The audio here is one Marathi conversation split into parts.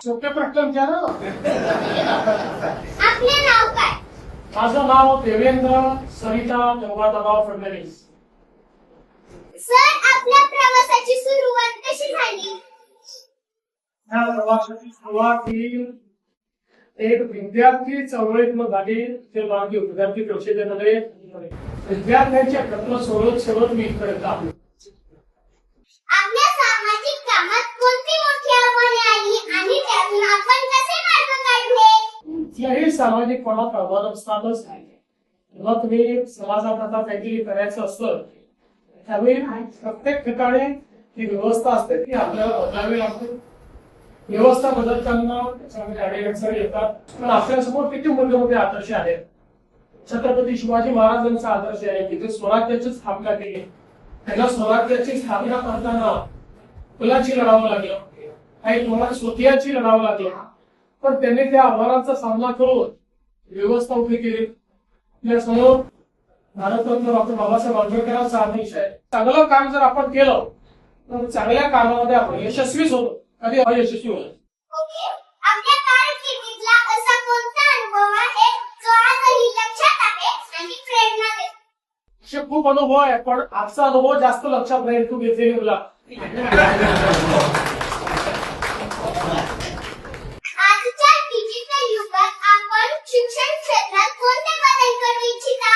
सोपे प्रश्न विचार. आपले नाव काय? माझं नाव देवेंद्र सरिता गंगाधरराव फडणवीस. सर, आपल्या प्रवासाची सुरुवात कशी झाली? या प्रवासाची सुरुवात ही एक विद्यार्थी चळवळीतून झाली. ते माझी विद्यार्थी परिषदेमध्ये विद्यार्थ्यांच्या प्रश्न सोडवत मी इकडे आलो. आपल्या सामाजिक कामात कोणती मोठी आव्हाने आली आणि त्यातून आपण कसे मार्ग काढले? कुठल्याही सामाजिक कोणात आव्हान असतातच. जेव्हा तुम्ही समाजात आता काहीतरी करायचं असतं त्यावेळी प्रत्येक ठिकाणी ती व्यवस्था असते ती आपल्याला बदलावी लागते. व्यवस्था बदलताना त्याच्यामध्ये अडीअडचणी येतात. पण आपल्यासमोर किती मोठे आदर्श आहेत. छत्रपती शिवाजी महाराजांचा आदर्श आहे की ते स्वराज्याची स्थापना केली. त्यांना स्वराज्याची स्थापना करताना मुलाची लढावं लागलं, काही तुम्हाला स्वतःची लढावं लागलं. पण त्यांनी त्या आव्हानांचा सामना करून व्यवस्था उभी केली. त्यासमोर भारतरत्न डॉक्टर बाबासाहेब आंबेडकरांचा आदेश आहे. चांगलं काम जर आपण केलं तर चांगल्या कामामध्ये आपण यशस्वीच होतो, कधी अयशस्वी होतो. आपल्या कारकिर्दीतला असा कोणता अनुभव आहे जो आजही लक्षात आहे आणि प्रेरणा देतो? असे खूप अनुभव आहे पण आजचा अनुभव जास्त लक्षात राहील. तू घेतलेली मुला आजच्या डिजिटल युगात आपण शिक्षण क्षेत्रात कोणते बदल करू इच्छिता?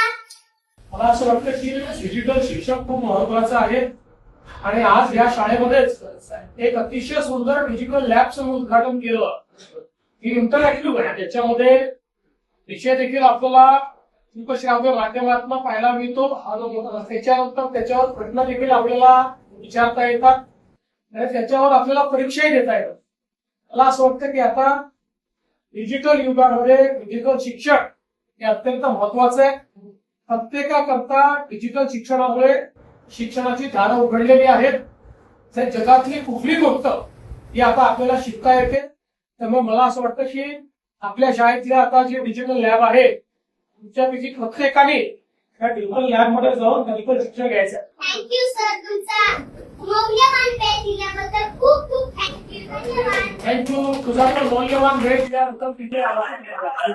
मला असं वाटतं की डिजिटल शिक्षण खूप महत्वाचं आहे. आणि आज या शाळेमध्येच एक अतिशय सुंदर डिजिटल लॅबचं उद्घाटन केलं की इंटरॅक्टिव्ह आहे. त्याच्यामध्ये विषय देखील आपल्याला दृकश्राव्य माध्यमातून पाहायला मिळतो. त्याच्यानंतर त्याच्यावर प्रश्न देखील आपल्याला विचारता येतात आणि त्याच्यावर आपल्याला परीक्षाही देता येतात. मला असं वाटतं की आता डिजिटल युगामध्ये डिजिटल शिक्षण हे अत्यंत महत्वाचं आहे. प्रत्येकाकरता डिजिटल शिक्षणामुळे शिक्षणाची दारं उघडलेली आहेत. जगातली कुठली गोष्ट ही आता आपल्याला शिकता येते. त्यामुळे मला असं वाटतं की आपल्या शाळेतल्या आता जे डिजिटल लॅब आहे तुमच्यापैकी प्रत्येकाने त्या डिजिटल लॅब मध्ये जाऊन डिजिटल शिक्षण घ्यायचं. थँक्यू सर, तुमचा मौल्यवान वेळ दिल्याबद्दल खूप खूप थँक्यू. धन्यवाद. थँक्यू. तुझा पण मौल्यवान वेळ दिल्यानंतर तिथे आला.